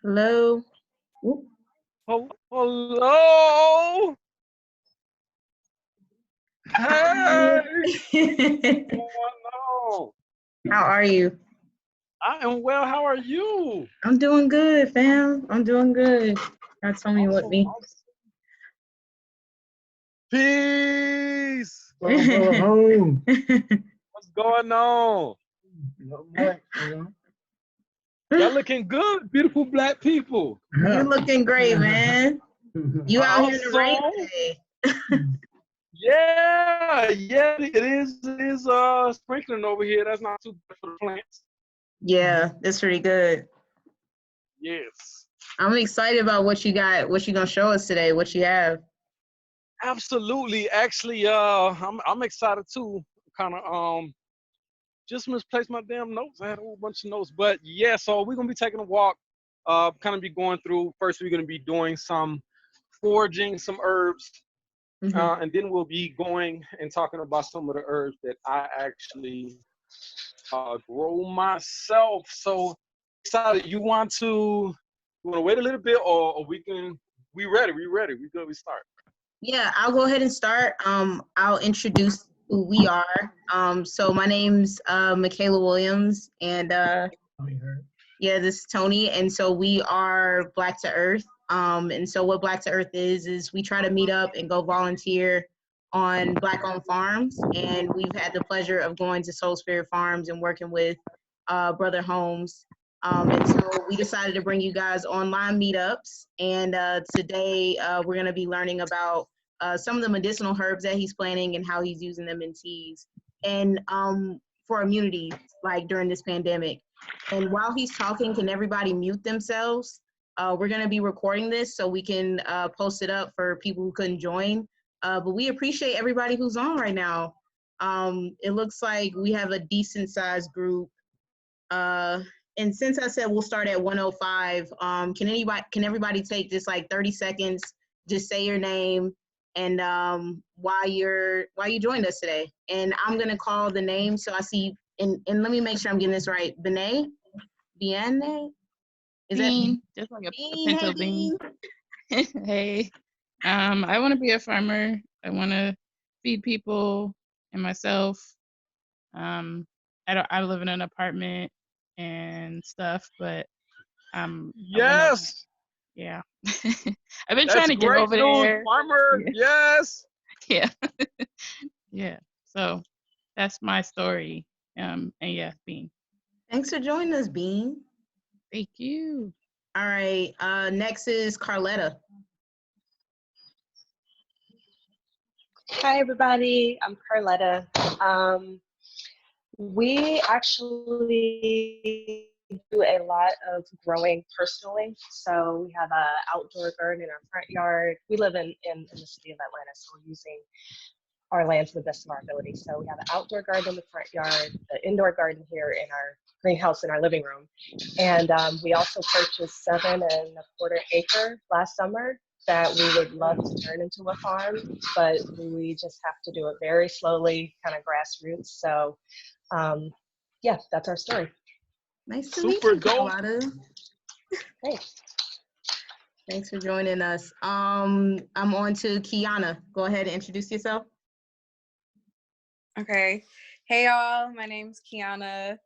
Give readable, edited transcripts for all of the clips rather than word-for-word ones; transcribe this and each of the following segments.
Hello. Oop. Hello. Hi. Hey. What's going on? How are you? I am well. How are you? I'm doing good, fam. I'm doing good. God told me what Awesome. me. Awesome. Peace. Brother Holmes. What's going on? Not much, you Y'all looking good, beautiful black people. You know. looking great, man. You out here in the rain Awesome. today. Yeah, it is sprinkling over here. That's not too bad for the plants. Yeah, that's pretty good. Yes. I'm excited about what you got, what you gonna show us today, what you have. Absolutely. Actually, I'm excited too. Kind of just misplaced my damn notes. I had a whole bunch of notes, but yeah. So we're gonna be taking a walk. Kind of be going through. First, we're gonna be doing some foraging, some herbs, Mm-hmm. and then we'll be going and talking about some of the herbs that I actually grow myself. So excited. You want to wait a little bit, or we can? We ready? We ready? We good? We start. Yeah, I'll go ahead and start. I'll introduce who we are. So my name's Michaela Williams, and yeah, this is Tony, and so we are Black to Earth. And so what Black to Earth is we try to meet up and go volunteer on Black-owned farms, and we've had the pleasure of going to Soul Spirit Farms and working with Brother Holmes. And so we decided to bring you guys online meetups, and today we're going to be learning about some of the medicinal herbs that he's planting and how he's using them in teas, and for immunity, like during this pandemic. And while he's talking, can everybody mute themselves? We're going to be recording this so we can post it up for people who couldn't join. But we appreciate everybody who's on right now. It looks like we have a decent sized group. And since I said we'll start at 1:05, can everybody take just like 30 seconds, just say your name and why you joined us today. And I'm gonna call the name. So I see, and let me make sure I'm getting this right. Benet? Bienne? Is that Bean, just like a Bean? Hey, pinto bean. Bean. Hey, I want to be a farmer. I want to feed people and myself. I live in an apartment and stuff, but I want to, Yes. yeah. I've been trying That's to get great over news, there. farmer. Yes. Yeah, yeah. So that's my story. And yeah, Bean. Thanks for joining us, Bean. Thank you. All right. Next is Carletta. Hi, everybody. I'm Carletta. We actually do a lot of growing personally. So we have an outdoor garden in our front yard. We live in the city of Atlanta, so we're using our land to the best of our ability. So we have an outdoor garden in the front yard, an indoor garden here in our greenhouse in our living room. And we also purchased 7.25 acres last summer that we would love to turn into a farm, but we just have to do it very slowly, kind of grassroots. So yeah, that's our story. Nice to meet Super you, dope. Carlotta. Thanks. Thanks for joining us. I'm on to Kiana. Go ahead and introduce yourself. Okay. Hey, y'all. My name's Kiana.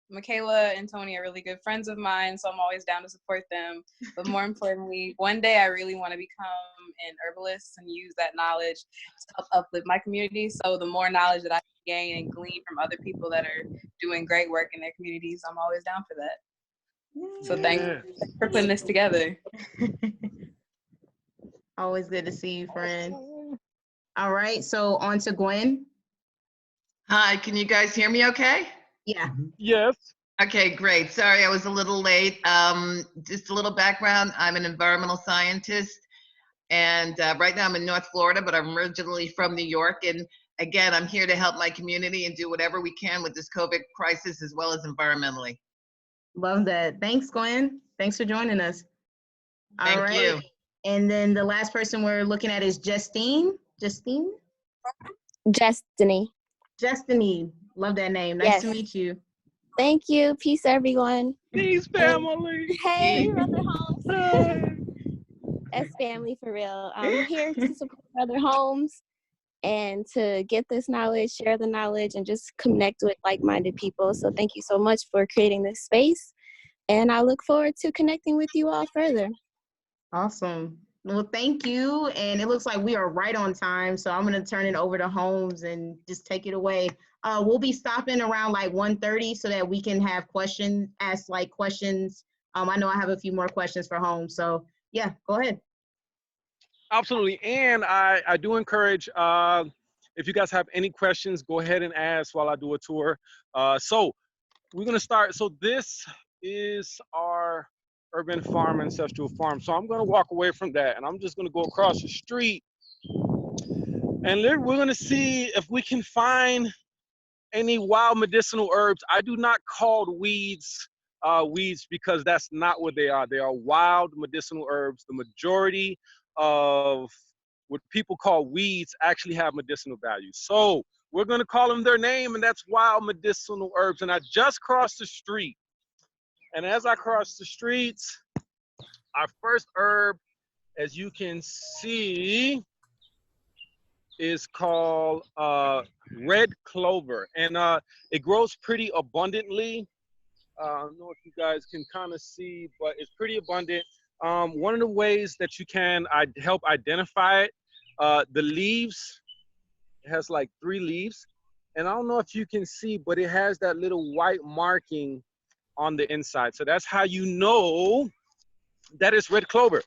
Michaela and Tony are really good friends of mine, so I'm always down to support them. But more importantly, one day I really want to become an herbalist and use that knowledge to help uplift my community. So the more knowledge that I can gain and glean from other people that are doing great work in their communities, I'm always down for that. So thanks for putting this together. Always good to see you, friend. All right, so on to Gwen. Hi, can you guys hear me okay? Yeah. Yes. Okay, great. Sorry, I was a little late. Just a little background. I'm an environmental scientist, and right now I'm in North Florida, but I'm originally from New York. And again, I'm here to help my community and do whatever we can with this COVID crisis, as well as environmentally. Love that. Thanks, Gwen. Thanks for joining us. Thank you. And then the last person we're looking at is Justine. Justine? Destiny. Justine. Love that name. Nice to meet you. Thank you. Peace, everyone. Peace, family. Hey, Brother Holmes. Hey. That's family for real. I'm here to support Brother Holmes and to get this knowledge, share the knowledge, and just connect with like-minded people. So thank you so much for creating this space. And I look forward to connecting with you all further. Awesome. Well, thank you. And it looks like we are right on time. So I'm going to turn it over to Holmes and just take it away. We'll be stopping around like 1:30 so that we can have questions, ask like questions. I know I have a few more questions for Holmes. So yeah, go ahead. Absolutely. And I do encourage, if you guys have any questions, go ahead and ask while I do a tour. So we're going to start. So this is our urban farm, ancestral farm. So I'm going to walk away from that and I'm just going to go across the street. And we're going to see if we can find any wild medicinal herbs. I do not call weeds weeds because that's not what they are. They are wild medicinal herbs. The majority of what people call weeds actually have medicinal value. So we're going to call them their name, and that's wild medicinal herbs. And I just crossed the street. And as I cross the streets, our first herb, as you can see, is called red clover. And it grows pretty abundantly. I don't know if you guys can kind of see, but it's pretty abundant. One of the ways that you can help identify it, the leaves, it has like 3 leaves. And I don't know if you can see, but it has that little white marking on the inside. So that's how you know that it's red clover.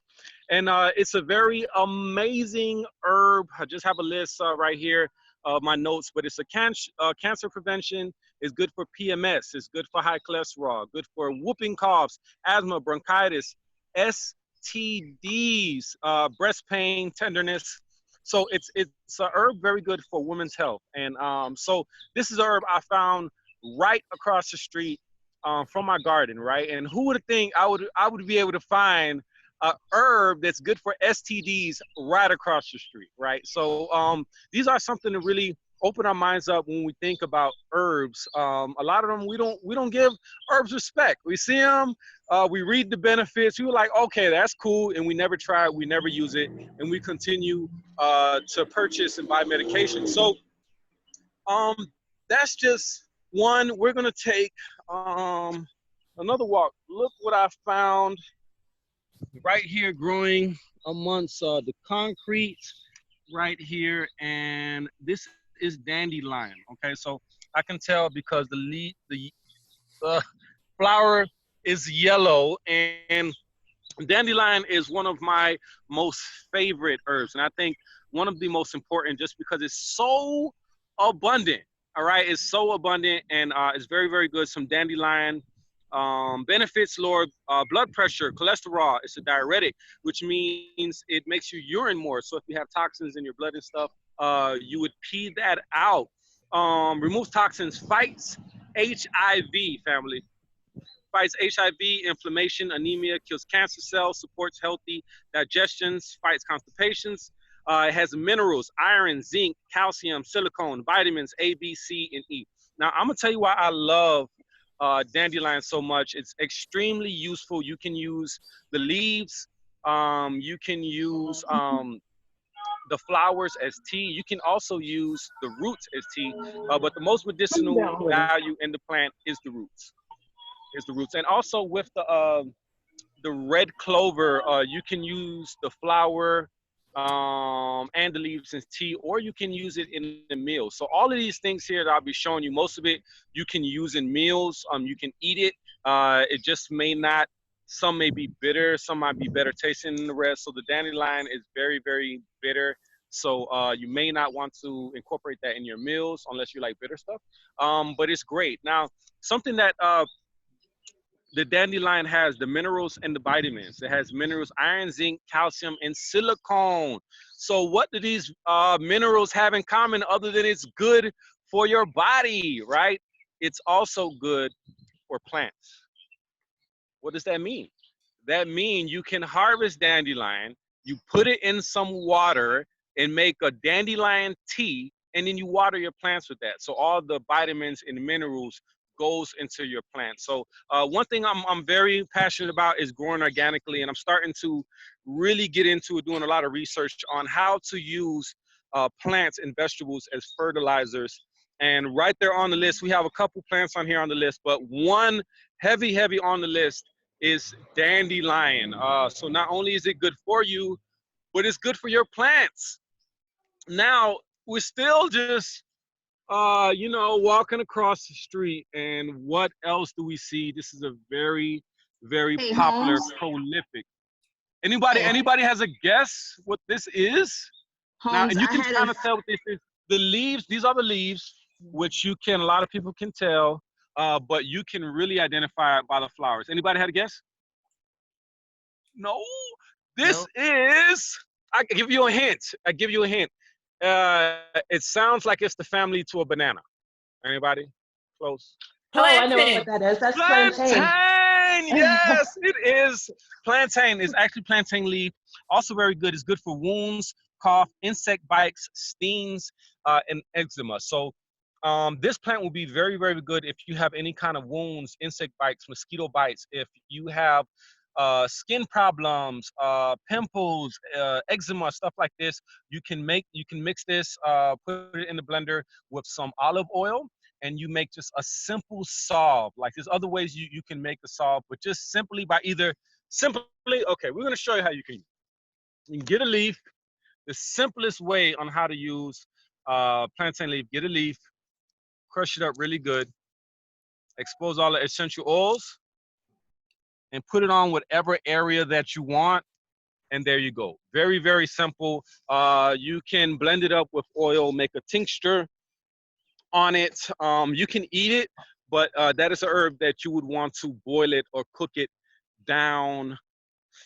And it's a very amazing herb. I just have a list right here of my notes, but it's a cancer prevention. It's good for PMS. It's good for high cholesterol, good for whooping coughs, asthma, bronchitis, STDs, breast pain, tenderness. So it's a herb very good for women's health. And so this is a herb I found right across the street from my garden, right? And who would think I would be able to find a herb that's good for STDs right across the street, right? So these are something to really open our minds up when we think about herbs. A lot of them we don't give herbs respect. We see them, we read the benefits, we were like, okay, that's cool, and we never try it, we never use it, and we continue to purchase and buy medication. So that's just one. We're gonna take another walk. Look what I found right here growing amongst the concrete right here, and this is dandelion. Okay, so I can tell because the flower is yellow, and dandelion is one of my most favorite herbs, and I think one of the most important just because it's so abundant. All right, it's so abundant, and it's very, very good. Some dandelion benefits: lower blood pressure, cholesterol. It's a diuretic, which means it makes you urine more. So if you have toxins in your blood and stuff, you would pee that out. Removes toxins, fights HIV, family. Fights HIV, inflammation, anemia, kills cancer cells, supports healthy digestions, fights constipations. It has minerals, iron, zinc, calcium, silicone, vitamins A, B, C, and E. Now, I'm going to tell you why I love dandelion so much. It's extremely useful. You can use the leaves. You can use the flowers as tea. You can also use the roots as tea. But the most medicinal value in the plant is the roots. And also with the red clover, you can use the flower and the leaves as tea, or you can use it in a meal. So all of these things here that I'll be showing you, most of it you can use in meals. You can eat it. It just may not, some may be bitter, some might be better tasting than the rest. So the dandelion is very, very bitter. So you may not want to incorporate that in your meals unless you like bitter stuff. But it's great. Now, something that the dandelion has, the minerals and the vitamins. It has minerals, iron, zinc, calcium, and silicone. So what do these minerals have in common other than it's good for your body, right? It's also good for plants. What does that mean? That means you can harvest dandelion, you put it in some water and make a dandelion tea, and then you water your plants with that. So all the vitamins and minerals goes into your plant. So one thing I'm very passionate about is growing organically, and I'm starting to really get into doing a lot of research on how to use plants and vegetables as fertilizers. And right there on the list, we have a couple plants on here on the list, but one heavy on the list is dandelion. So not only is it good for you, but it's good for your plants. Now, we're still just you know, walking across the street, and what else do we see? This is a very Hey, popular, Holmes. prolific. Anybody Hey, has a guess what this is? Now, Holmes, and you I can had kind a of tell what this is. The leaves, these are the leaves, which a lot of people can tell, but you can really identify it by the flowers. Anybody had a guess? No, this Nope. is, I give you a hint. It sounds like it's the family to a banana. Anybody? Close? Oh, I know Plantain. what that is. That's plantain. Plantain, yes, it is. Plantain is actually plantain leaf. Also very good. It's good for wounds, cough, insect bites, stings, and eczema. So this plant will be very good if you have any kind of wounds, insect bites, mosquito bites. If you have skin problems, pimples, eczema, stuff like this, you can mix this, put it in the blender with some olive oil, and you make just a simple salve. Like there's other ways you can make the salve, but just simply by okay, we're gonna show you how you can get a leaf. The simplest way on how to use plantain leaf, get a leaf, crush it up really good, expose all the essential oils, and put it on whatever area that you want. And there you go. Very simple. You can blend it up with oil, make a tincture on it. You can eat it, but that is a herb that you would want to boil it or cook it down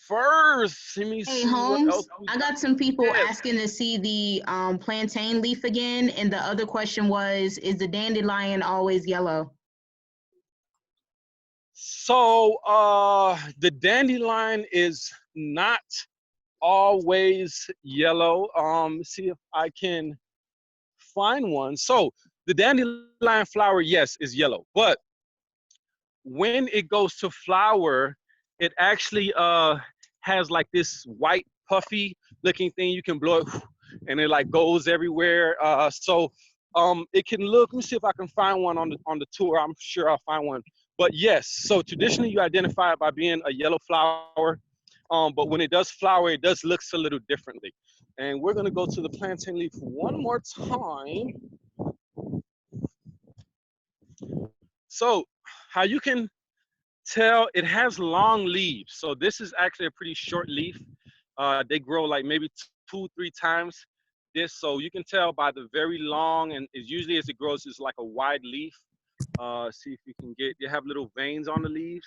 first. Let me Hey, see what else Holmes, we I got. got some people Yes. asking to see the plantain leaf again, and the other question was, is the dandelion always yellow? So the dandelion is not always yellow. Let's see if I can find one. So the dandelion flower, yes, is yellow, but when it goes to flower, it actually has like this white puffy looking thing. You can blow it and it like goes everywhere. So it can look, let me see if I can find one on the tour. I'm sure I'll find one. But yes, so traditionally you identify it by being a yellow flower. But when it does flower, it does look a little differently. And we're gonna go to the plantain leaf one more time. So how you can tell, it has long leaves. So this is actually a pretty short leaf. They grow like maybe 2-3 times this. So you can tell by the very long, and it's usually as it grows, it's like a wide leaf. See if you can you have little veins on the leaves,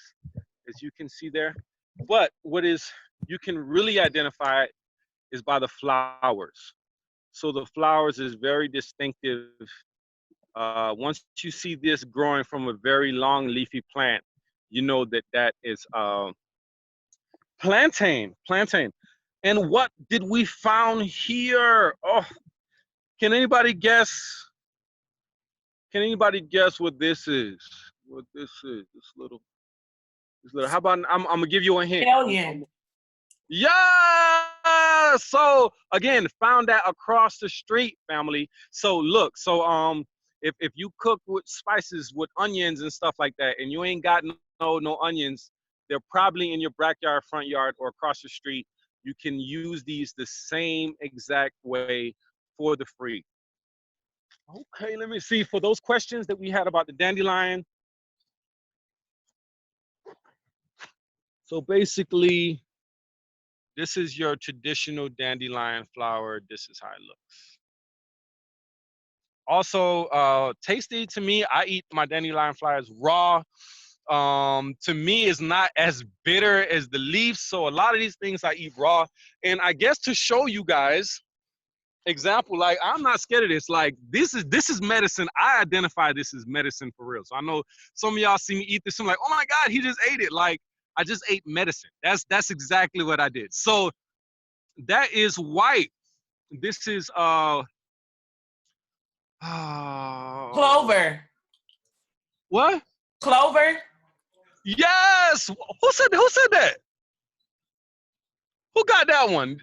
as you can see there. But you can really identify it is by the flowers. So the flowers is very distinctive. Once you see this growing from a very long leafy plant, you know that is plantain. And what did we found here? Oh, can anybody guess? Can anybody guess what this is? What this is? This little. How about I'm gonna give you a hint. Alien. Yeah. So again, found that across the street, family. So look, if you cook with spices with onions and stuff like that, and you ain't got no onions, they're probably in your backyard, front yard, or across the street. You can use these the same exact way for the free. Okay, let me see. For those questions that we had about the dandelion. So basically, this is your traditional dandelion flower. This is how it looks. Also, tasty to me, I eat my dandelion flowers raw. To me, it's not as bitter as the leaves. So a lot of these things I eat raw. And I guess to show you guys, example, like I'm not scared of this. Like this is medicine. I identify this as medicine for real. So I know some of y'all see me eat this. I'm like, oh my God, he just ate it. Like I just ate medicine. That's exactly what I did. So that is white. This is Clover. what? Clover. Yes. Who said that? Who got that one?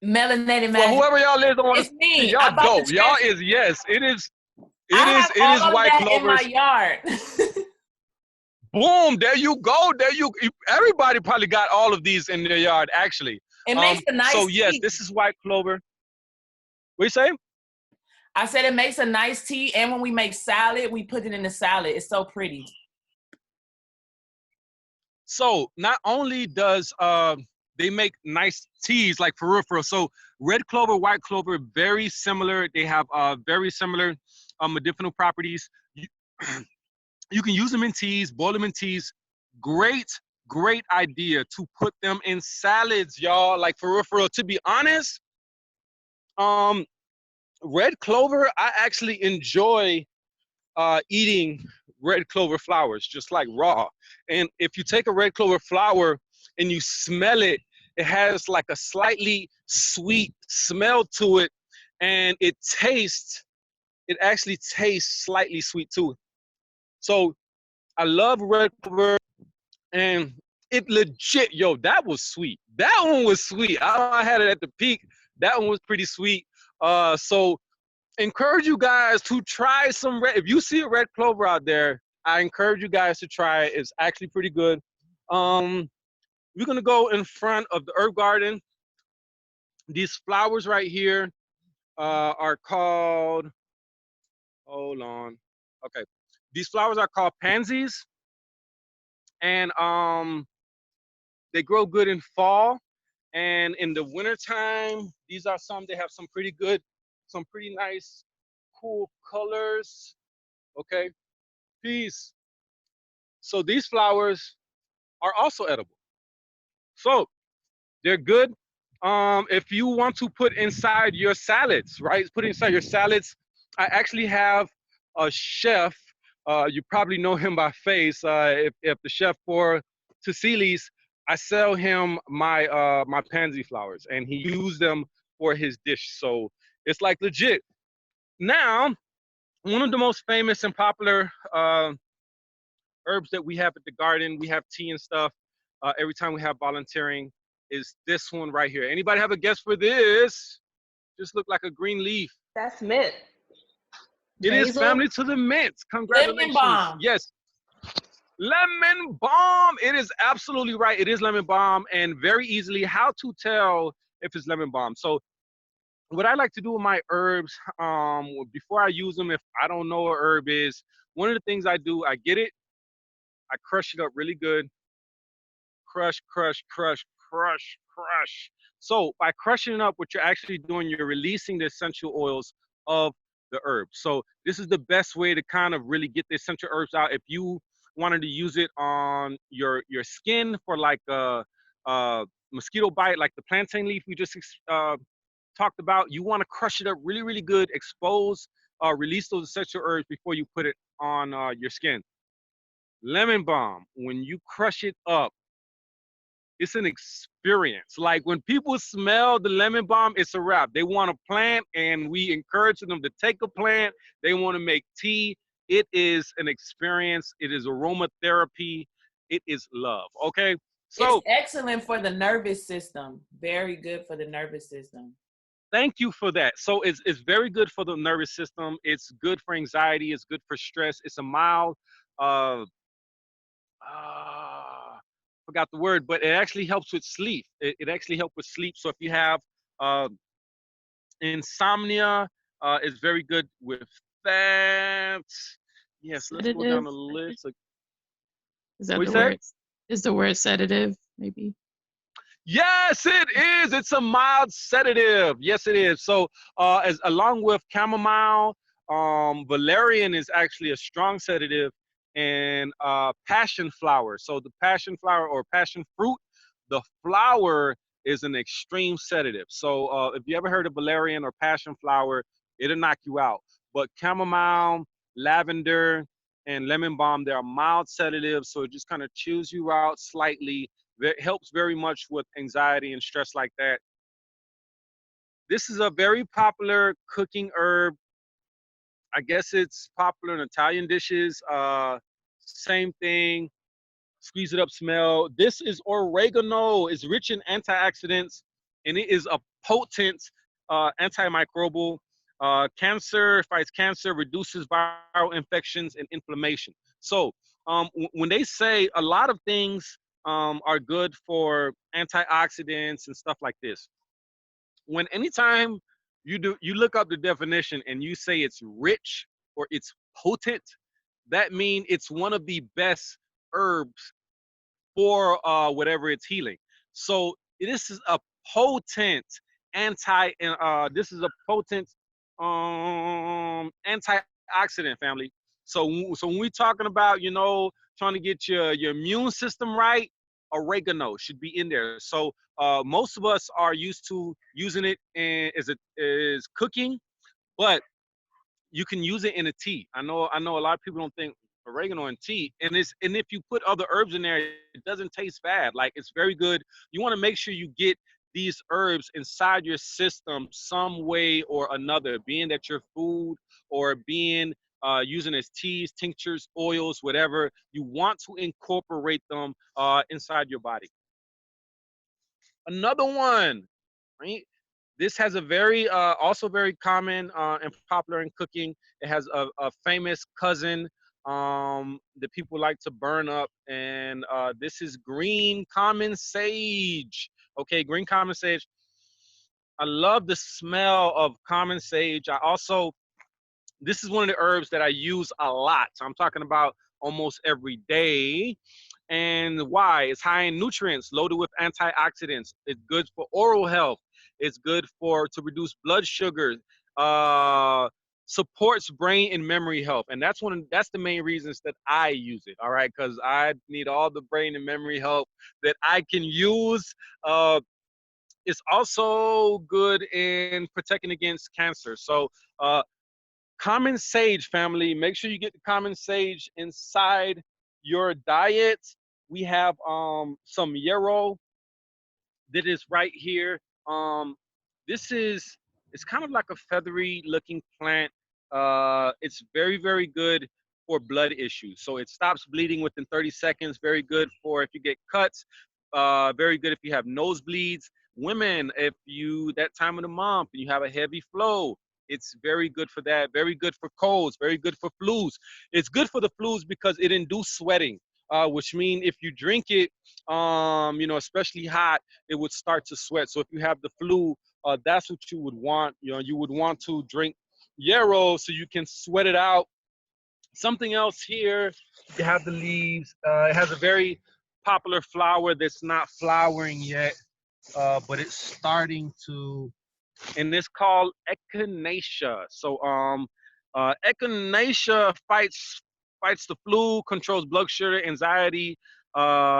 Melanated Well, magic. whoever y'all is on It's me. y'all I'm about dope. to Y'all transfer. is yes. It is. I have It is all of white that in my clovers. yard. Boom. There you go. Everybody probably got all of these in their yard. Actually. It makes a nice So yes, tea. this is white clover. What you say? I said it makes a nice tea, and when we make salad, we put it in the salad. It's so pretty. So not only does they make nice teas, like for real. So red clover, white clover, very similar. They have very similar medicinal properties. You can use them in teas, boil them in teas. Great idea to put them in salads, y'all. Like for real. To be honest, red clover, I actually enjoy eating red clover flowers, just like raw. And if you take a red clover flower and you smell it, it has like a slightly sweet smell to it, and it actually tastes slightly sweet too. So I love red clover, and it legit, yo, that was sweet. That one was sweet. I had it at the peak. That one was pretty sweet. So encourage you guys to try some red. If you see a red clover out there, I encourage you guys to try it. It's actually pretty good. We're gonna go in front of the herb garden. These flowers right here are called, hold on. Okay. These flowers are called pansies, and they grow good in fall. And in the wintertime, these are some, they have some pretty nice, cool colors. Okay. Peace. So these flowers are also edible. So they're good. If you want to put inside your salads, right? Put inside your salads. I actually have a chef. You probably know him by face. If the chef for Tassili's, I sell him my pansy flowers, and he used them for his dish. So it's like legit. Now, one of the most famous and popular herbs that we have at the garden, we have tea and stuff. Every time we have volunteering, is this one right here. Anybody have a guess for this? Just look like a green leaf. That's mint. It is Basil? family to the mint. Congratulations. Lemon balm. Yes. Lemon balm. It is absolutely right. It is lemon balm, and very easily how to tell if it's lemon balm. So what I like to do with my herbs, before I use them, if I don't know what herb is, one of the things I do, I get it, I crush it up really good. Crush. So by crushing it up, what you're actually doing, you're releasing the essential oils of the herb. So this is the best way to kind of really get the essential herbs out. If you wanted to use it on your skin for like a mosquito bite, like the plantain leaf we just talked about, you want to crush it up really good, expose, release those essential herbs before you put it on your skin. Lemon balm, when you crush it up, it's an experience. Like when people smell the lemon balm, it's a wrap. They want to plant, and we encourage them to take a plant. They want to make tea. It is an experience. It is aromatherapy. It is love. Okay. So it's excellent for the nervous system. Very good for the nervous system. Thank you for that. So it's very good for the nervous system. It's good for anxiety. It's good for stress. It's a mild forgot the word, but it actually helps with sleep. It actually helps with sleep. So if you have insomnia, it's very good with that. Yes, let's go down the list. Is that the word? Is the word sedative, maybe? Yes, it is. It's a mild sedative. Yes, it is. So as along with chamomile, valerian is actually a strong sedative, and passion flower. So the passion flower or passion fruit, the flower is an extreme sedative. So if you ever heard of valerian or passion flower, it'll knock you out. But chamomile, lavender, and lemon balm, they're mild sedatives, so it just kind of chills you out slightly. It helps very much with anxiety and stress like that. This is a very popular cooking herb. I guess it's popular in Italian dishes. same thing. Squeeze it up, smell. This is oregano. It's rich in antioxidants, and it is a potent antimicrobial. Cancer, fights cancer, reduces viral infections and inflammation. So when they say a lot of things are good for antioxidants and stuff like this, when anytime you look up the definition and you say it's rich or it's potent, that means it's one of the best herbs for whatever it's healing. So this is a potent this is a potent antioxidant, family. So when we're talking about, you know, trying to get your immune system right, oregano should be in there. So most of us are used to using it as cooking, but you can use it in a tea. I know a lot of people don't think oregano in tea, and if you put other herbs in there, it doesn't taste bad. Like, it's very good. You want to make sure you get these herbs inside your system some way or another, being that your food or being using as teas, tinctures, oils, whatever. You want to incorporate them inside your body. Another one, right? This has a very, also very common and popular in cooking. It has a famous cousin that people like to burn up, and this is green common sage. Okay, green common sage. I love the smell of common sage. This is one of the herbs that I use a lot. So I'm talking about almost every day. And why? It's high in nutrients, loaded with antioxidants. It's good for oral health. It's good to reduce blood sugar. Supports brain and memory health. And that's the main reasons that I use it. All right, because I need all the brain and memory help that I can use. It's also good in protecting against cancer. So common sage, family, make sure you get the common sage inside your diet. We have some yarrow that is right here. It's kind of like a feathery looking plant. It's very, very good for blood issues. So it stops bleeding within 30 seconds. Very good for if you get cuts. Very good if you have nosebleeds. Women, if that time of the month and you have a heavy flow, it's very good for that. Very good for colds. Very good for flus. It's good for the flus because it induces sweating, which means if you drink it, you know, especially hot, it would start to sweat. So if you have the flu, that's what you would want. You know, you would want to drink yarrow so you can sweat it out. Something else here, you have the leaves. It has a very popular flower that's not flowering yet, but it's starting to, and it's called echinacea. So echinacea fights the flu, controls blood sugar, anxiety,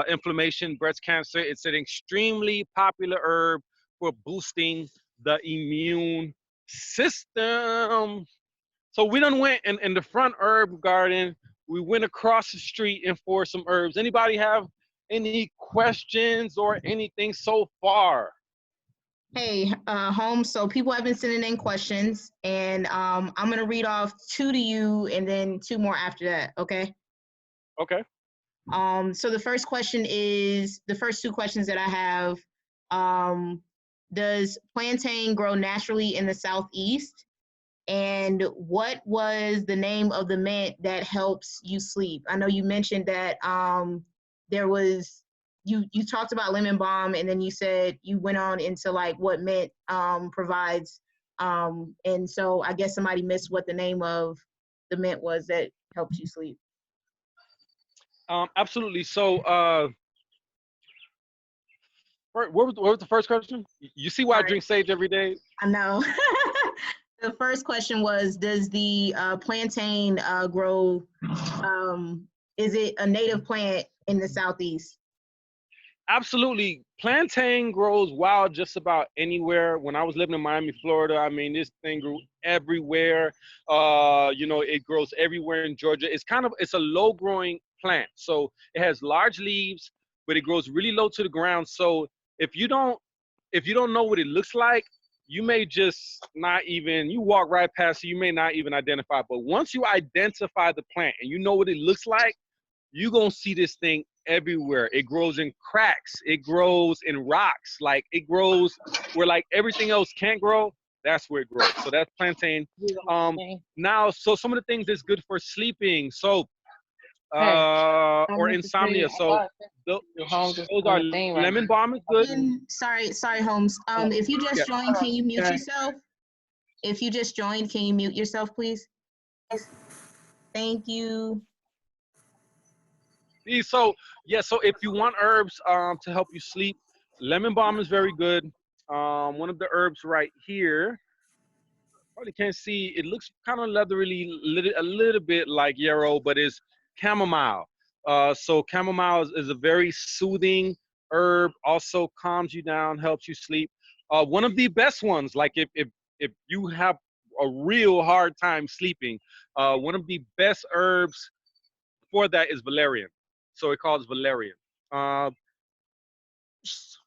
inflammation, breast cancer. It's an extremely popular herb for boosting the immune system. So we done went in the front herb garden. We went across the street and for some herbs. Anybody have any questions or anything so far? Hey, Holmes, so people have been sending in questions, and I'm going to read off 2 to you and then 2 more after that, okay? Okay. So the first 2 questions that I have, does plantain grow naturally in the Southeast? And what was the name of the mint that helps you sleep? I know you mentioned that there was, you talked about lemon balm, and then you said you went on into like what mint provides. And so I guess somebody missed what the name of the mint was that helps you sleep. Absolutely. So what was the first question? You see why I drink sage every day? I know. The first question was, does the plantain grow, is it a native plant in the Southeast? Absolutely. Plantain grows wild just about anywhere. When I was living in Miami, Florida, I mean, this thing grew everywhere. You know, it grows everywhere in Georgia. It's a low growing plant. So it has large leaves, but it grows really low to the ground. So if you don't know what it looks like, you may just not even, you walk right past it, you may not even identify. But once you identify the plant and you know what it looks like, you're going to see this thing everywhere. It grows in cracks. It grows in rocks. Like, it grows where, like, everything else can't grow. That's where it grows. So that's plantain. Now, so some of the things that's good for sleeping. So, or insomnia. So those are lemon balm is good. And sorry, Holmes. If you just joined, can you mute yourself? If you just joined, can you mute yourself, please? Thank you. So yeah, so if you want herbs to help you sleep, lemon balm is very good. One of the herbs right here, probably can't see, it looks kind of leathery, a little bit like yarrow, but it's chamomile. So chamomile is a very soothing herb, also calms you down, helps you sleep. One of the best ones, like if you have a real hard time sleeping, one of the best herbs for that is valerian. So it calls valerian.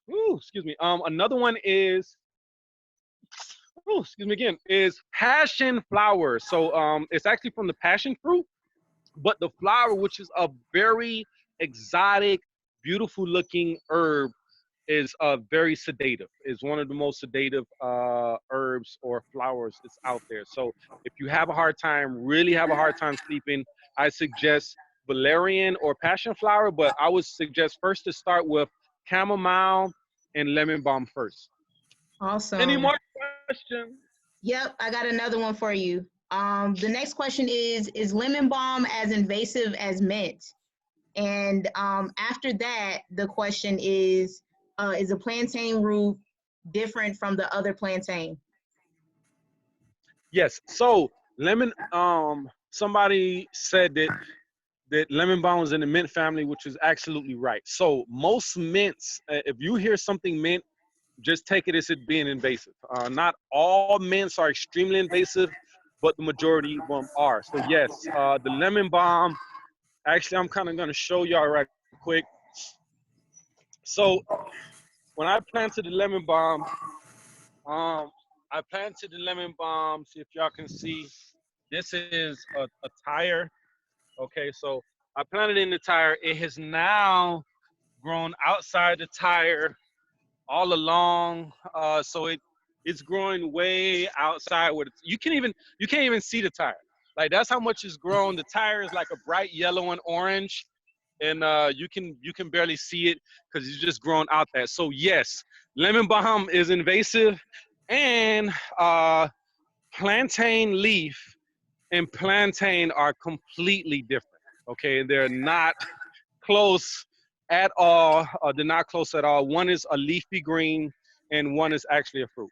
Excuse me. Another one is, excuse me again, is passion flower. So it's actually from the passion fruit, but the flower, which is a very exotic, beautiful looking herb, is very sedative. Is one of the most sedative herbs or flowers that's out there. So if you have a hard time, really have a hard time sleeping, I suggest valerian or passion flower, but I would suggest first to start with chamomile and lemon balm first. Awesome. Any more questions? Yep, I got another one for you. The next question is lemon balm as invasive as mint? And after that, the question is a plantain root different from the other plantain? Yes. So lemon, somebody said that lemon balm is in the mint family, which is absolutely right. So most mints, if you hear something mint, just take it as it being invasive. Not all mints are extremely invasive, but the majority of them are. So yes, the lemon balm, actually I'm kind of going to show y'all right quick. So when I planted the lemon balm, see if y'all can see, this is a tire. Okay, so I planted it in the tire. It has now grown outside the tire all along. So it's growing way outside where you can't even see the tire. Like, that's how much it's grown. The tire is like a bright yellow and orange, and you can barely see it because it's just grown out there. So yes, lemon balm is invasive, and plantain leaf and plantain are completely different. Okay, they're not close at all. They're not close at all. One is a leafy green, and one is actually a fruit.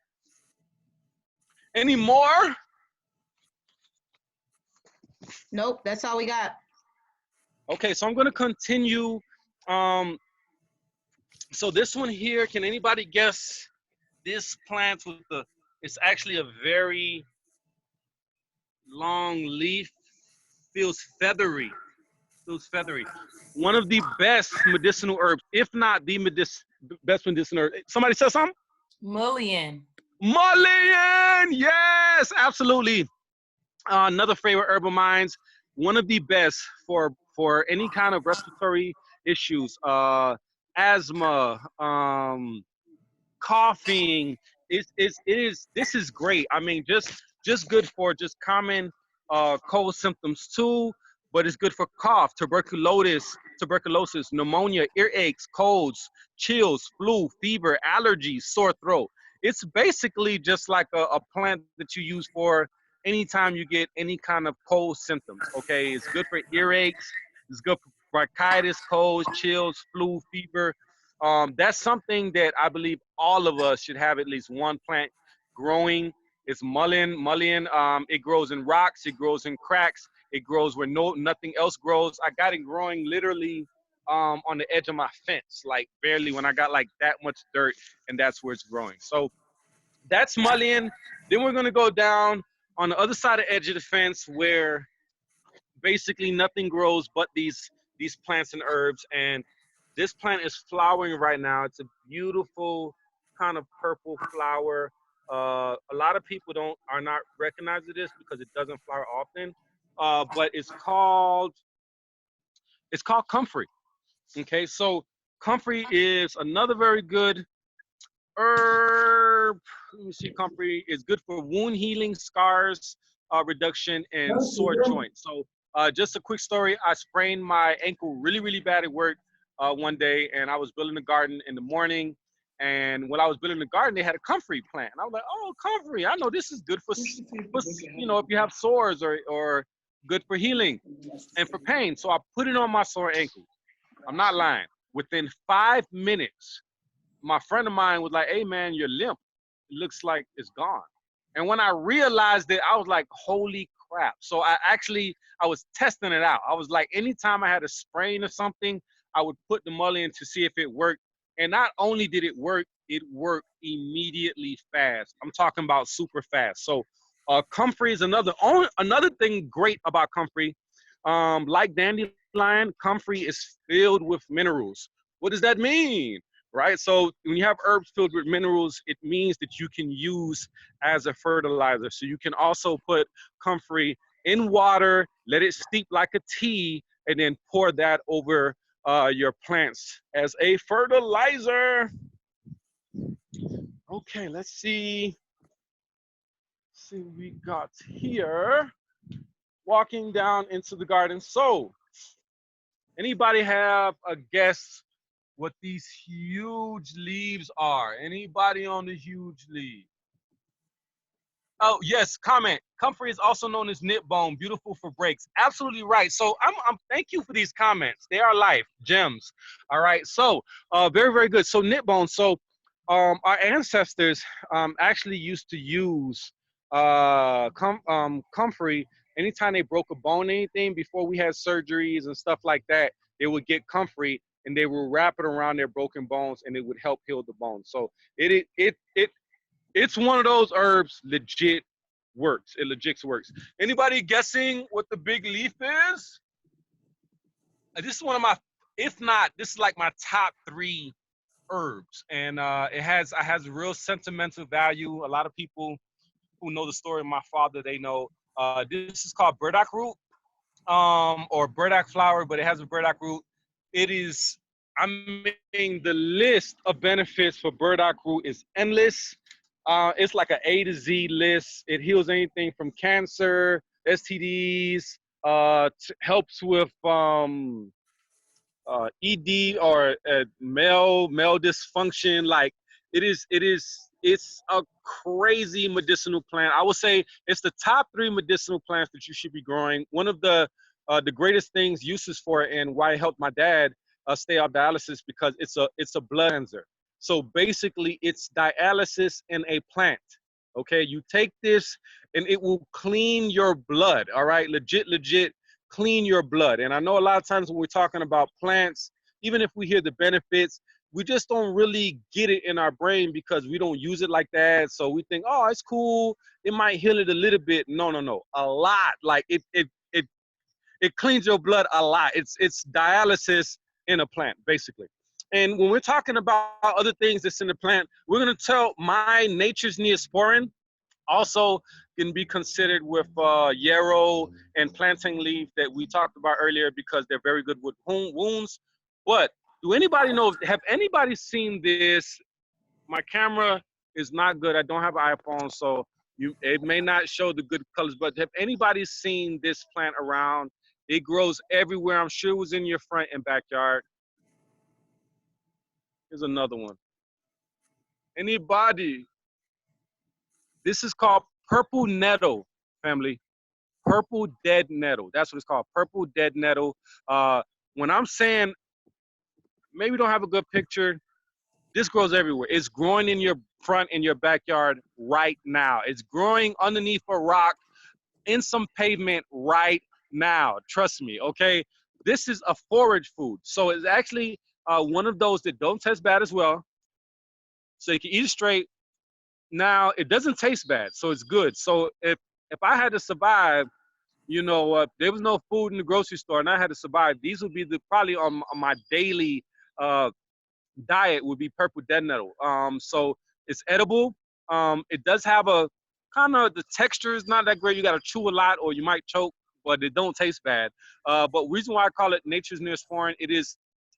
Any more? Nope, that's all we got. Okay, so I'm going to continue. So this one here, can anybody guess this plant with the? It's actually a very long leaf. Feels feathery. Feels feathery. One of the best medicinal herbs, if not the best medicinal herb. Somebody said something? Mullein. Mullein, yes, absolutely. Another favorite herb of mine. One of the best for any kind of respiratory issues, asthma, coughing. This is great. I mean, just good for just common cold symptoms too, but it's good for cough, tuberculosis, pneumonia, earaches, colds, chills, flu, fever, allergies, sore throat. It's basically just like a plant that you use for anytime you get any kind of cold symptoms. Okay, it's good for earaches, it's good for bronchitis, colds, chills, flu, fever. That's something that I believe all of us should have at least one plant growing. It's mullein. It grows in rocks. It grows in cracks. It grows where nothing else grows. I got it growing literally on the edge of my fence, like barely, when I got like that much dirt, and that's where it's growing. So that's mullein. Then we're gonna go down on the other side of the edge of the fence where basically nothing grows but these plants and herbs. And this plant is flowering right now. It's a beautiful kind of purple flower. A lot of people are not recognizing this because it doesn't flower often. But it's called It's called comfrey. Okay, so comfrey is another very good herb. Let me see, comfrey is good for wound healing, scars reduction, and sore joints. So just a quick story. I sprained my ankle really, really bad at work one day, and I was building a garden in the morning. And when I was building the garden, they had a comfrey plant. And I was like, oh, comfrey, I know this is good for you know, if you have sores or good for healing and for pain. So I put it on my sore ankle. I'm not lying. Within 5 minutes, my friend of mine was like, hey man, your limp, it looks like it's gone. And when I realized it, I was like, holy crap. So I was testing it out. I was like, anytime I had a sprain or something, I would put the mullein to see if it worked. And not only did it worked immediately fast. I'm talking about super fast. So comfrey is another thing great about comfrey. Like dandelion, comfrey is filled with minerals. What does that mean? Right? So when you have herbs filled with minerals, it means that you can use as a fertilizer. So you can also put comfrey in water, let it steep like a tea, and then pour that over your plants as a fertilizer. Okay, let's see. See what we got here. Walking down into the garden. So, anybody have a guess what these huge leaves are? Anybody on the huge leaf? Oh, yes, comment. Comfrey is also known as knit bone, beautiful for breaks. Absolutely right. So I'm thank you for these comments. They are life, gems. All right. So very, very good. So knit bone. So our ancestors actually used to use comfrey anytime they broke a bone, anything before we had surgeries and stuff like that. They would get comfrey and they would wrap it around their broken bones and it would help heal the bones. So it's one of those herbs legit works. It legit works. Anybody guessing what the big leaf is? This is one of my, if not, this is like my top 3 herbs. And it has real sentimental value. A lot of people who know the story of my father, they know this is called burdock root or burdock flower, but it has a burdock root. It is, I mean, the list of benefits for burdock root is endless. It's like an A to Z list. It heals anything from cancer, STDs, helps with ED or male dysfunction. Like it's a crazy medicinal plant. I would say it's the top 3 medicinal plants that you should be growing. One of the greatest things, uses for it, and why it helped my dad stay off dialysis, because it's a blood cleanser. So basically, it's dialysis in a plant. Okay, you take this and it will clean your blood. All right, legit clean your blood. And I know a lot of times when we're talking about plants, even if we hear the benefits, we just don't really get it in our brain because we don't use it like that. So we think, oh, it's cool, it might heal it a little bit. No, a lot. Like it cleans your blood a lot. It's dialysis in a plant, basically. And when we're talking about other things that's in the plant, we're gonna tell my nature's Neosporin also can be considered with yarrow and plantain leaf that we talked about earlier, because they're very good with wounds. But do anybody know, have anybody seen this? My camera is not good. I don't have an iPhone, so it may not show the good colors, but have anybody seen this plant around? It grows everywhere. I'm sure it was in your front and backyard. Here's another one. Anybody? This is called purple nettle, family. Purple dead nettle. That's what it's called, purple dead nettle. When I'm saying maybe you don't have a good picture, this grows everywhere. It's growing in your front, in your backyard right now. It's growing underneath a rock in some pavement right now. Trust me, okay? This is a forage food. So it's actually one of those that don't taste bad as well. So you can eat it straight. Now, it doesn't taste bad, so it's good. So if I had to survive, you know, there was no food in the grocery store and I had to survive, these would be probably on my daily diet would be purple dead nettle. So it's edible. It does have a kind of, the texture is not that great. You got to chew a lot or you might choke. but it don't taste bad. But reason why I call it nature's Neosporin, it is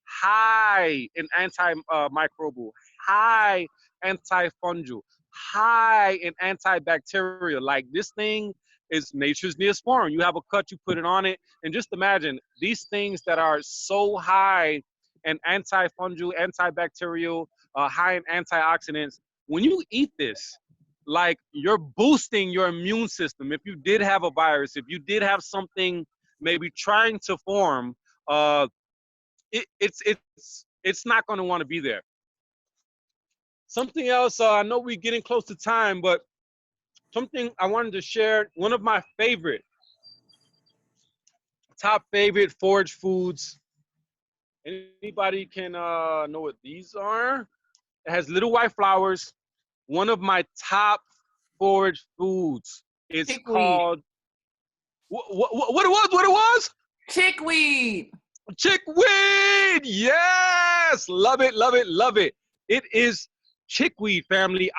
high in antimicrobial, high antifungal, high in antibacterial. Like this thing is nature's Neosporin. You have a cut, you put it on it, and just imagine these things that are so high in antifungal, antibacterial, high in antioxidants. When you eat this, like you're boosting your immune system. If you did have a virus, if you did have something maybe trying to form, it's not going to want to be there. Something else, I know we're getting close to time, but something I wanted to share, one of my top favorite forage foods. Anybody can know what these are? It has little white flowers. One of my top forage foods is called, what it was? Chickweed. Chickweed, yes, love it, love it, love it. It is chickweed, family.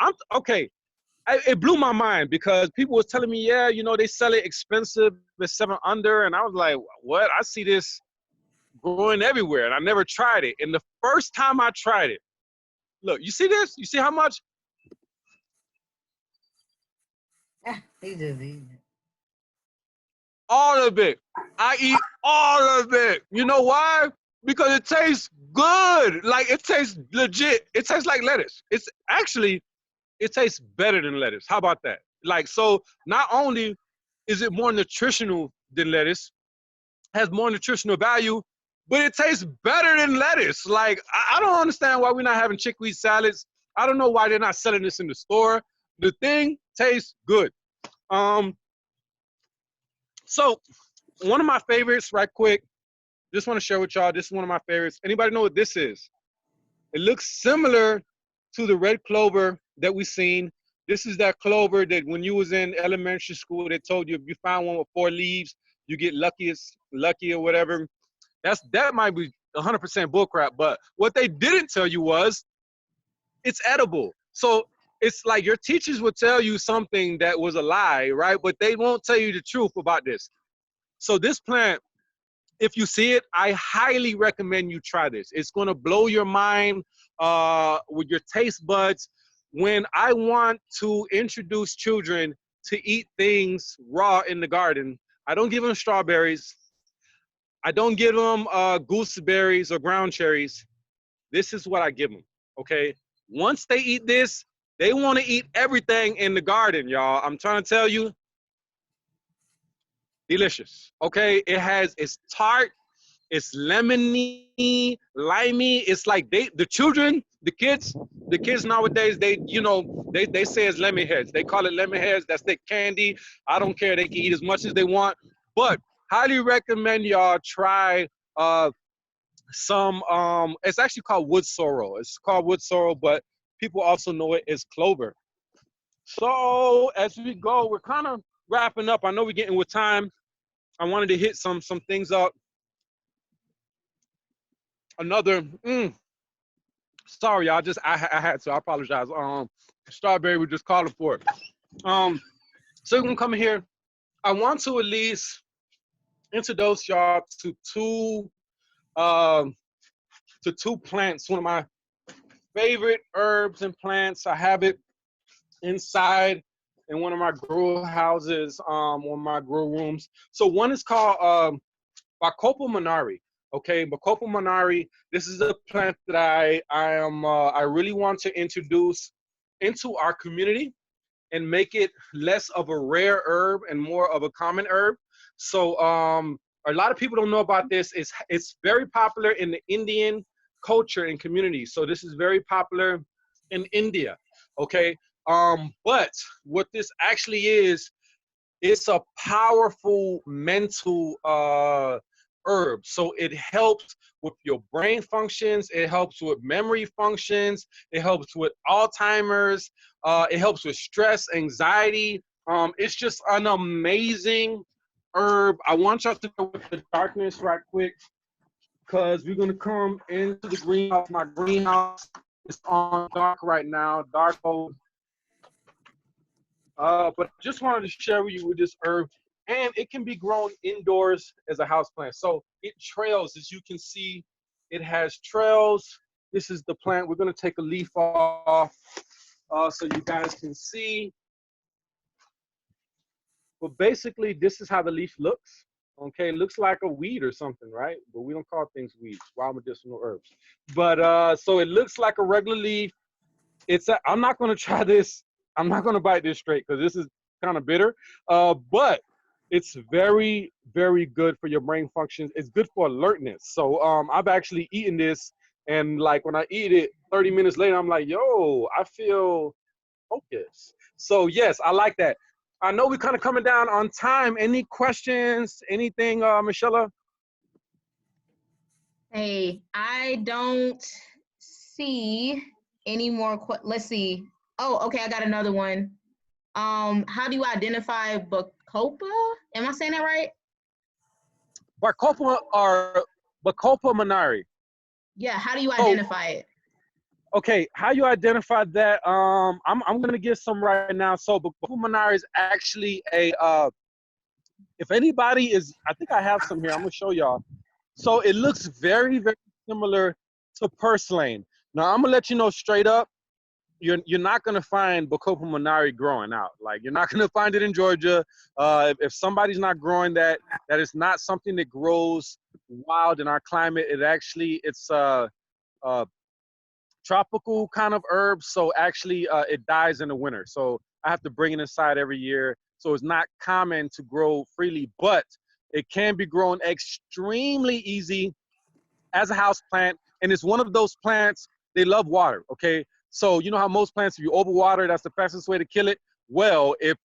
It blew my mind because people was telling me, yeah, you know, they sell it expensive, it's 7 under, and I was like, what? I see this growing everywhere, and I never tried it. And the first time I tried it, look, you see this? You see how much? He just eating it. All of it. I eat all of it. You know why? Because it tastes good. Like, it tastes legit. It tastes like lettuce. It tastes better than lettuce. How about that? Like, so not only is it more nutritional than lettuce, has more nutritional value, but it tastes better than lettuce. Like, I don't understand why we're not having chickweed salads. I don't know why they're not selling this in the store. The thing tastes good. So one of my favorites, right quick, just want to share with y'all, this is one of my favorites. Anybody know what this is? It looks similar to the red clover that we seen. This is that clover that when you was in elementary school, they told you if you found one with 4 leaves, you get lucky or whatever. That might be 100% bullcrap, but what they didn't tell you was it's edible. So it's like your teachers would tell you something that was a lie, right? But they won't tell you the truth about this. So this plant, if you see it, I highly recommend you try this. It's gonna blow your mind with your taste buds. When I want to introduce children to eat things raw in the garden, I don't give them strawberries. I don't give them gooseberries or ground cherries. This is what I give them, okay? Once they eat this, they want to eat everything in the garden, y'all. I'm trying to tell you, delicious, okay? It's tart, it's lemony, limey. It's like the kids nowadays, they say it's lemon heads. They call it lemon heads. That's their candy. I don't care. They can eat as much as they want. But highly recommend y'all try some, it's actually called wood sorrel. It's called wood sorrel, but people also know it as clover. So as we go, we're kind of wrapping up. I know we're getting with time. I wanted to hit some things up. Another, sorry, y'all, I had to, I apologize. Strawberry, we're just calling for it. So we're gonna come here. I want to at least introduce y'all to two plants, one of my favorite herbs and plants. I have it inside in one of my grow houses, one of my grow rooms. So one is called Bacopa monari. Okay, Bacopa monari. This is a plant that I really want to introduce into our community and make it less of a rare herb and more of a common herb. So a lot of people don't know about this. It's very popular in the Indian culture and community. So this is very popular in India. Okay, but what this actually is, it's a powerful mental herb. So it helps with your brain functions. It helps with memory functions. It helps with Alzheimer's. It helps with stress, anxiety. It's just an amazing herb. I want y'all to go with the darkness right quick because we're going to come into the greenhouse. My greenhouse is on dark right now, dark mode. But I just wanted to share with you with this herb. and it can be grown indoors as a house plant. So it trails, as you can see, it has trails. This is the plant. We're gonna take a leaf off so you guys can see. But basically, this is how the leaf looks. Okay, it looks like a weed or something, right? But we don't call things weeds, wild medicinal herbs. But so it looks like a regular leaf. I'm not gonna try this. I'm not gonna bite this straight because this is kind of bitter. But it's very, very good for your brain functions. It's good for alertness. So I've actually eaten this, and like when I eat it, 30 minutes later, I'm like, yo, I feel focused. So yes, I like that. I know we're kind of coming down on time. Any questions? Anything, Michelle? Hey, I don't see any more. Let's see. Oh, okay, I got another one. How do you identify Bacopa? Am I saying that right? Bacopa or Bacopa monari. Yeah, how do you identify it? Okay, how you identify that? I'm gonna get some right now. So Bacopa monari is actually a if anybody is, I think I have some here. I'm gonna show y'all. So it looks very, very similar to purslane. Now I'm gonna let you know straight up, you're not gonna find Bacopa monari growing out. Like you're not gonna find it in Georgia. If somebody's not growing that, that is not something that grows wild in our climate. It's tropical kind of herb. So actually it dies in the winter. So I have to bring it inside every year. So it's not common to grow freely, but it can be grown extremely easy as a house plant. And it's one of those plants, they love water, okay? So you know how most plants, if you overwater, that's the fastest way to kill it? Well, if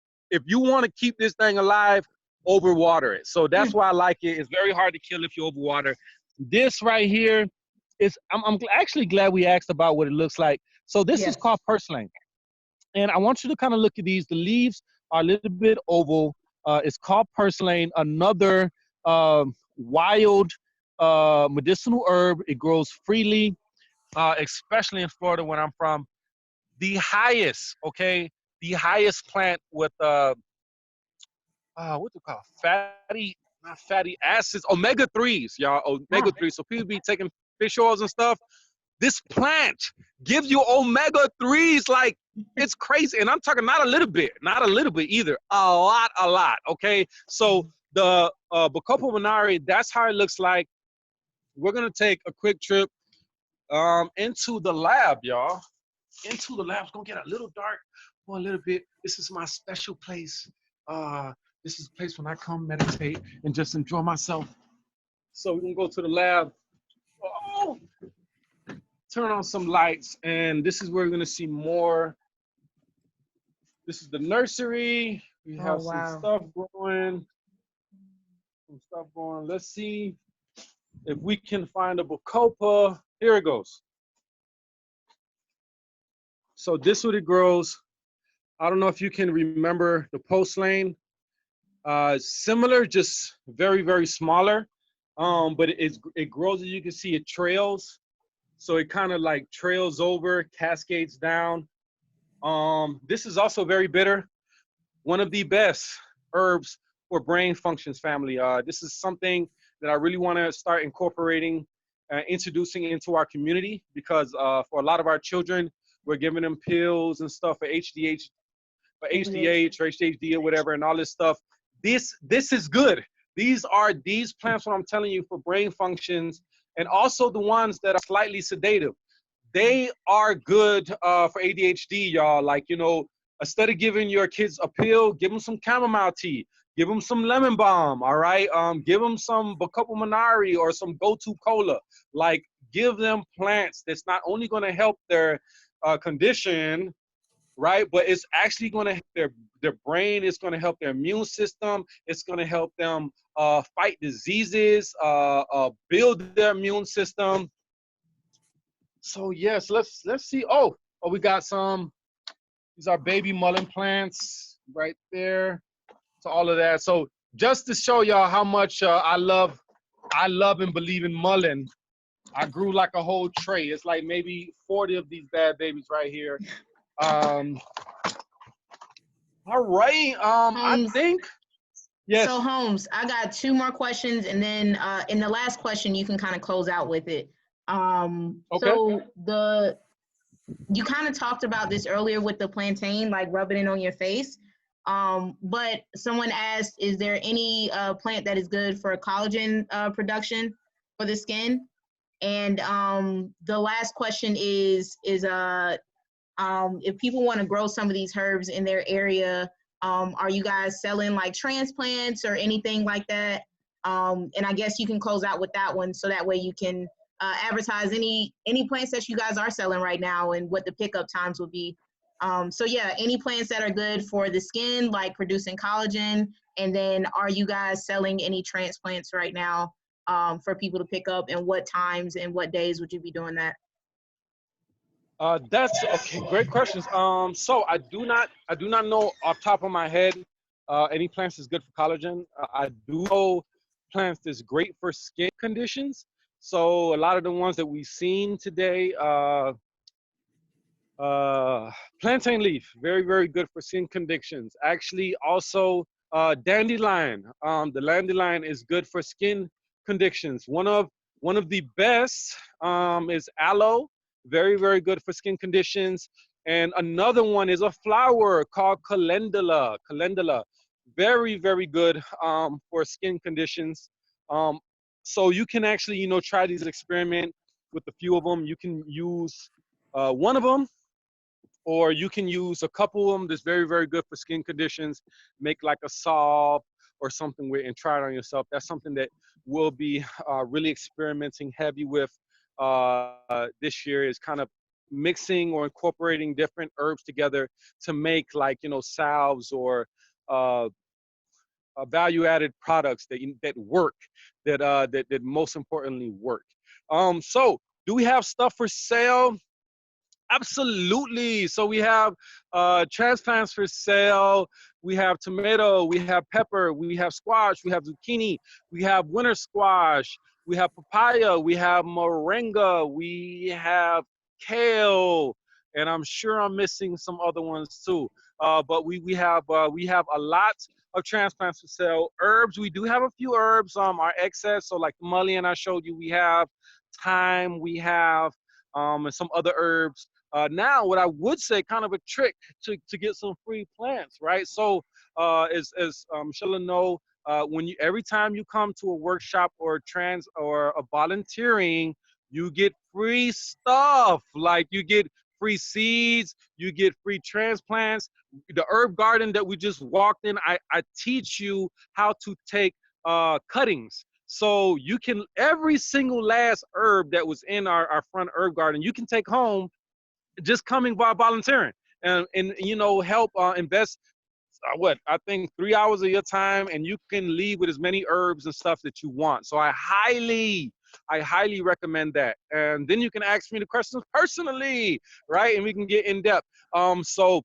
you want to keep this thing alive, overwater it. So that's why I like it. It's very hard to kill if you overwater. This right here is, I'm actually glad we asked about what it looks like. So this is called purslane. And I want you to kind of look at these. The leaves are a little bit oval. It's called purslane, another wild medicinal herb. It grows freely, especially in Florida where I'm from. The highest plant with what's it called? Not fatty acids, omega-3s, y'all, omega-3s. So people be taking fish oils and stuff. This plant gives you omega-3s, like it's crazy. And I'm talking not a little bit either, a lot, okay? So the Bacopa monari, that's how it looks like. We're gonna take a quick trip into the lab, y'all. Into the lab. It's gonna get a little dark for a little bit. This is my special place. This is a place when I come meditate and just enjoy myself. So we're gonna go to the lab. Oh, turn on some lights, and this is where we're gonna see more. This is the nursery. We have some stuff growing. Let's see if we can find a Bacopa. Here it goes. So this is what it grows. I don't know if you can remember the purslane. Similar, just very, very smaller. But it grows, as you can see, it trails. So it kind of like trails over, cascades down. This is also very bitter. One of the best herbs for brain functions, family. This is something that I really want to start incorporating, introducing into our community, because for a lot of our children, we're giving them pills and stuff for HDH, for HDH or HDHD or whatever, and all this stuff. This is good. These plants, what I'm telling you, for brain functions, and also the ones that are slightly sedative. They are good for ADHD, y'all. Like, you know, instead of giving your kids a pill, give them some chamomile tea, give them some lemon balm, all right? Give them some Bacopa monari or some Go-To cola. Like, give them plants that's not only going to help their condition, right? But it's actually going to help their brain. It's going to help their immune system. It's going to help them fight diseases, build their immune system. So yes, let's see. Oh, we got some. These are baby mullein plants right there. So all of that. So just to show y'all how much I love and believe in mullein, I grew like a whole tray. It's like maybe 40 of these bad babies right here. All right. I think Yes. So Holmes, I got 2 more questions, and then in the last question, you can kind of close out with it. Okay. So you kind of talked about this earlier with the plantain, like rubbing it on your face. But someone asked, is there any plant that is good for collagen production for the skin? And the last question is if people want to grow some of these herbs in their area, are you guys selling like transplants or anything like that? And I guess you can close out with that one, so that way you can advertise any plants that you guys are selling right now and what the pickup times would be. So yeah, any plants that are good for the skin, like producing collagen, and then are you guys selling any transplants right now for people to pick up, and what times and what days would you be doing that? That's okay. Great questions. So I do not know off top of my head any plants that's good for collagen. I do know plants that's great for skin conditions. So a lot of the ones that we've seen today, plantain leaf, very, very good for skin conditions. Actually, also dandelion. The dandelion is good for skin conditions. One of the best is aloe, very, very good for skin conditions. And another one is a flower called calendula. Calendula, very, very good for skin conditions. So you can actually, try these experiment with a few of them. You can use one of them, or you can use a couple of them that's very, very good for skin conditions. Make like a salve or something with and try it on yourself. That's something that we'll be really experimenting heavy with this year, is kind of mixing or incorporating different herbs together to make like, salves or value-added products that work, that most importantly work. So do we have stuff for sale? Absolutely. So we have transplants for sale. We have tomato, we have pepper, we have squash, we have zucchini, we have winter squash, we have papaya, we have moringa, we have kale, and I'm sure I'm missing some other ones too. But we have a lot of transplants for sale. Herbs, we do have a few herbs. Our excess, so like the mullein I showed you, we have thyme, we have and some other herbs. Now, what I would say, kind of a trick to get some free plants, right? So, as Michelle know, every time you come to a workshop or a volunteering, you get free stuff. Like you get free seeds, you get free transplants. The herb garden that we just walked in, I teach you how to take cuttings. So you can, every single last herb that was in our front herb garden, you can take home just coming by volunteering and help invest I think 3 hours of your time, and you can leave with as many herbs and stuff that you want. So I highly recommend that. And then you can ask me the questions personally, right? And we can get in depth. So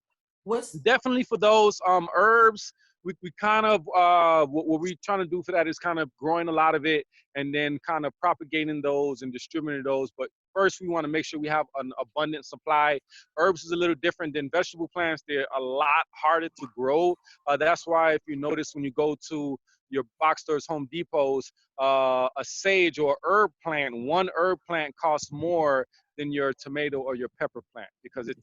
definitely for those herbs, we kind of what we're trying to do for that is kind of growing a lot of it and then kind of propagating those and distributing those. But first, we want to make sure we have an abundant supply. Herbs is a little different than vegetable plants. They're a lot harder to grow. That's why if you notice when you go to your box stores, Home Depots, a sage or herb plant, one herb plant costs more than your tomato or your pepper plant, because it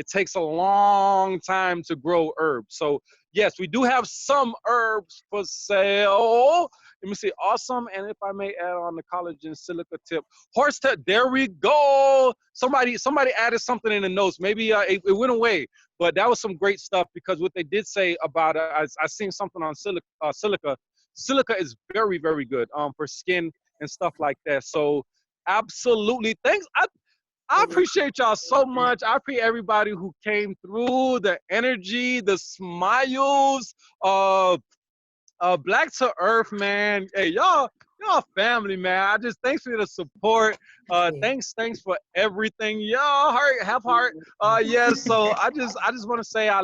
takes a long time to grow herbs. So yes, we do have some herbs for sale. Let me see, awesome. And if I may add on the collagen silica tip, horse-tail, there we go. Somebody added something in the notes. Maybe it went away, but that was some great stuff, because what they did say about it, I seen something on silica. Silica is very, very good for skin and stuff like that. So absolutely, thanks. I appreciate y'all so much. I appreciate everybody who came through, the energy, the smiles. Black to Earth, man. Hey, y'all family, man. Thanks for the support. Thanks for everything. Y'all have heart. Yes. So I just want to say I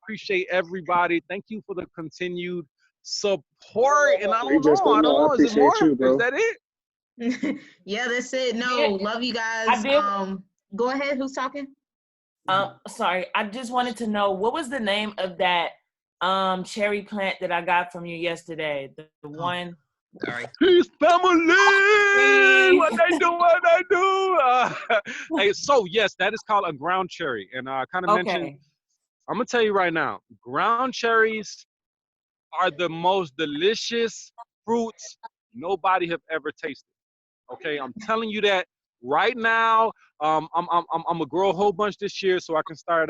appreciate everybody. Thank you for the continued support. And I don't know. Is it more? Is that it? Yeah, that's it. No, love you guys. Go ahead. Who's talking? Sorry, I just wanted to know, what was the name of that cherry plant that I got from you yesterday. The one. Sorry. Peace, family. What they do, what they do. Hey, so yes, that is called a ground cherry, and I kind of mentioned. Okay. I'm gonna tell you right now, ground cherries are the most delicious fruits nobody have ever tasted. Okay, I'm telling you that right now. I'm gonna grow a whole bunch this year so I can start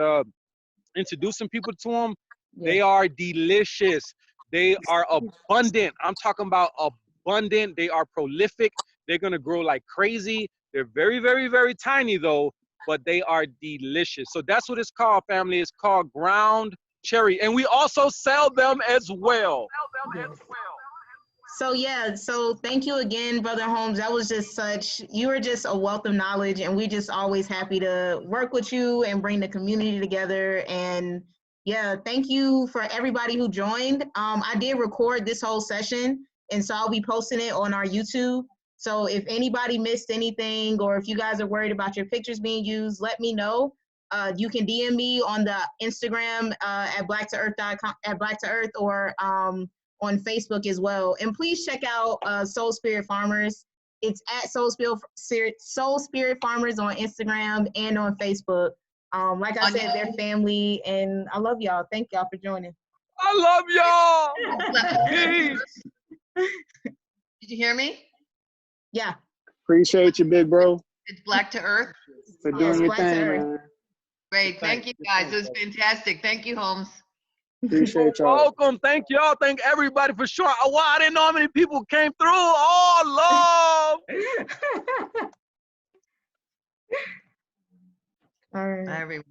introducing people to them. They are delicious. They are abundant. I'm talking about abundant. They are prolific. They're gonna grow like crazy. They're very, very, very tiny though, but they are delicious. So that's what it's called, family. It's called ground cherry, and we also sell them as well. So yeah, so thank you again, Brother Holmes. That was just you were just a wealth of knowledge, and we just always happy to work with you and bring the community together. And yeah, thank you for everybody who joined. I did record this whole session, and so I'll be posting it on our YouTube. So if anybody missed anything, or if you guys are worried about your pictures being used, let me know. You can DM me on the Instagram at blacktooearth.com, at blacktooearth, or on Facebook as well. And please check out Soul Spirit Farmers. It's at Soul Spirit Farmers on Instagram and on Facebook. Like I said, they're family, and I love y'all. Thank y'all for joining. I love y'all. Peace. Did you hear me? Yeah. Appreciate you, big bro, It's Black to Earth. for doing your thing, man. Great. Thank you, guys. It was fantastic. Thank you, Holmes. Appreciate y'all. Welcome. Thank y'all. Thank everybody for sure. Wow, I didn't know how many people came through. Oh, love. All right. Bye, everyone.